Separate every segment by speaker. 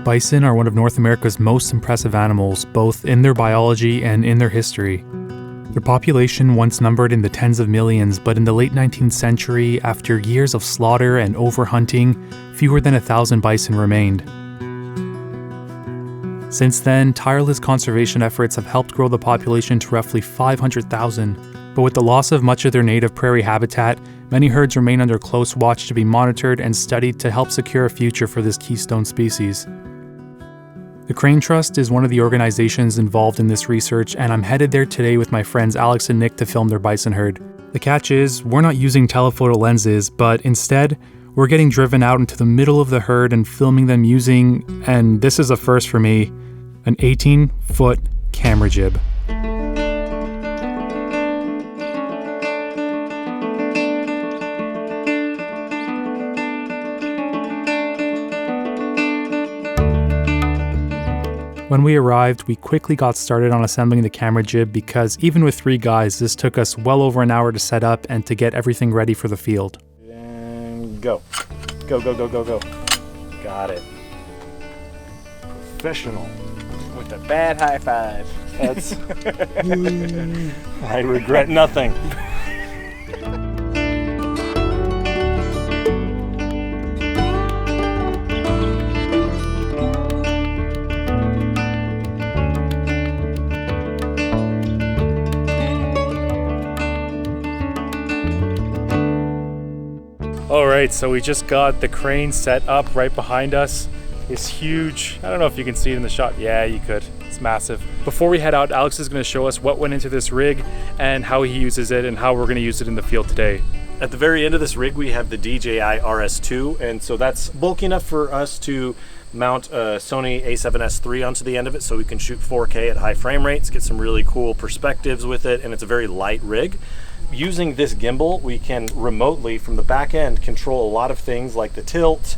Speaker 1: Bison are one of North America's most impressive animals, both in their biology and in their history. Their population once numbered in the tens of millions, but in the late 19th century, after years of slaughter and overhunting, fewer than 1,000 bison remained. Since then, tireless conservation efforts have helped grow the population to roughly 500,000, but with the loss of much of their native prairie habitat, many herds remain under close watch to be monitored and studied to help secure a future for this keystone species. The Crane Trust is one of the organizations involved in this research, and I'm headed there today with my friends Alex and Nick to film their bison herd. The catch is, we're not using telephoto lenses, but instead, we're getting driven out into the middle of the herd and filming them using, and this is a first for me, an 18-foot camera jib. When we arrived, we quickly got started on assembling the camera jib because even with 3 guys, this took us well over an hour to set up and to get everything ready for the field.
Speaker 2: And go. Go, go, go, go, go. Got it. Professional.
Speaker 3: With a bad high five.
Speaker 2: That's... I regret nothing. Alright, so we just got the crane set up right behind us. It's huge. I don't know if you can see it in the shot. Yeah, you could. It's massive. Before we head out, Alex is going to show us what went into this rig and how he uses it and how we're going to use it in the field today. At the very end of this rig, we have the DJI RS2, and so that's bulky enough for us to mount a Sony a7S III onto the end of it so we can shoot 4K at high frame rates, get some really cool perspectives with it, and it's a very light rig. Using this gimbal, we can remotely, from the back end, control a lot of things like the tilt.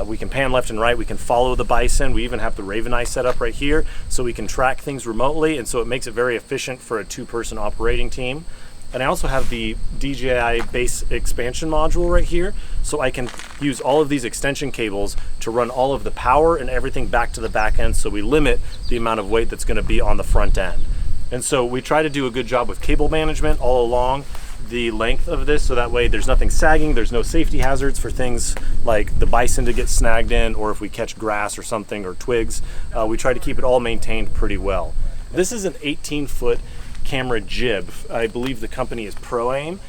Speaker 2: We can pan left and right. We can follow the bison. We even have the Raven Eye set up right here so we can track things remotely, and so it makes it very efficient for a 2-person operating team. And I also have the DJI base expansion module right here, so I can use all of these extension cables to run all of the power and everything back to the back end, so we limit the amount of weight that's going to be on the front end. And so we try to do a good job with cable management all along the length of this, so that way there's nothing sagging, there's no safety hazards for things like the bison to get snagged in, or if we catch grass or something, or twigs. We try to keep it all maintained pretty well. This is an 18-foot camera jib. I believe the company is Pro Aim,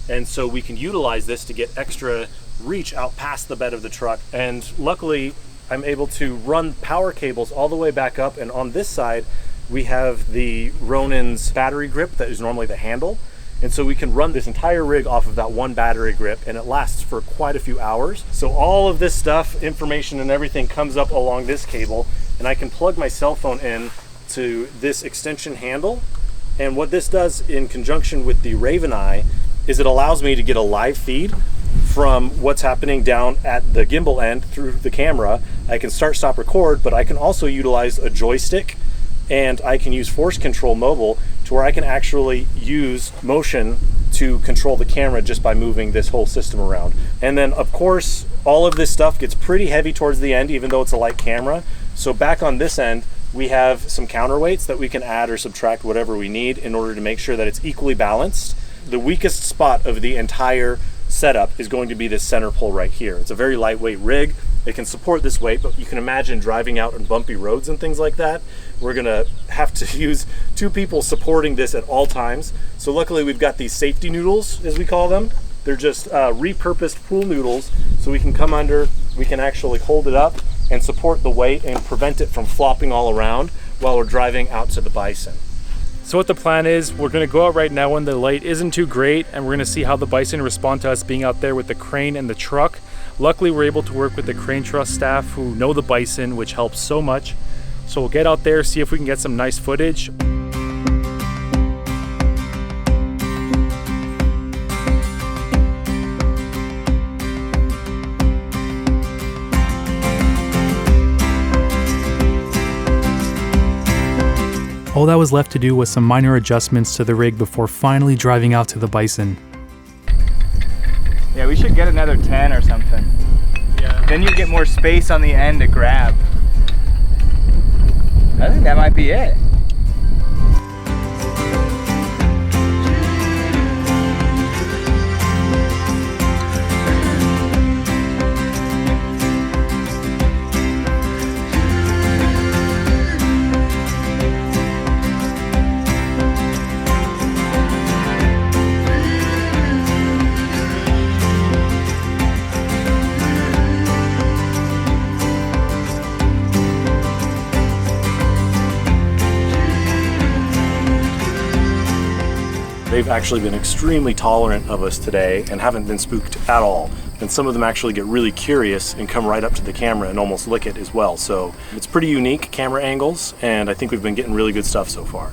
Speaker 2: and so we can utilize this to get extra reach out past the bed of the truck. And luckily, I'm able to run power cables all the way back up, and on this side, we have the Ronin's battery grip that is normally the handle. And so we can run this entire rig off of that one battery grip, and it lasts for quite a few hours. So all of this stuff, information and everything, comes up along this cable, and I can plug my cell phone in to this extension handle. And what this does in conjunction with the Raven Eye is it allows me to get a live feed from what's happening down at the gimbal end through the camera. I can start, stop, record, but I can also utilize a joystick, and I can use Force Control Mobile to where I can actually use motion to control the camera just by moving this whole system around. And then, of course, all of this stuff gets pretty heavy towards the end, even though it's a light camera. So back on this end, we have some counterweights that we can add or subtract whatever we need in order to make sure that it's equally balanced. The weakest spot of the entire setup is going to be this center pole right here. It's a very lightweight rig. It can support this weight, but you can imagine driving out on bumpy roads and things like that. We're gonna have to use 2 people supporting this at all times. So luckily we've got these safety noodles, as we call them. They're just repurposed pool noodles, so we can come under, we can actually hold it up and support the weight and prevent it from flopping all around while we're driving out to the bison. So what the plan is, we're gonna go out right now when the light isn't too great, and we're gonna see how the bison respond to us being out there with the crane and the truck. Luckily, we're able to work with the Crane Trust staff who know the bison, which helps so much. So we'll get out there, see if we can get some nice footage.
Speaker 1: All that was left to do was some minor adjustments to the rig before finally driving out to the bison.
Speaker 3: Yeah, we should get another 10 or something.
Speaker 2: Yeah.
Speaker 3: Then you get more space on the end to grab. I think that might be it.
Speaker 4: They've actually been extremely tolerant of us today and haven't been spooked at all. And some of them actually get really curious and come right up to the camera and almost lick it as well. So it's pretty unique camera angles, and I think we've been getting really good stuff so far.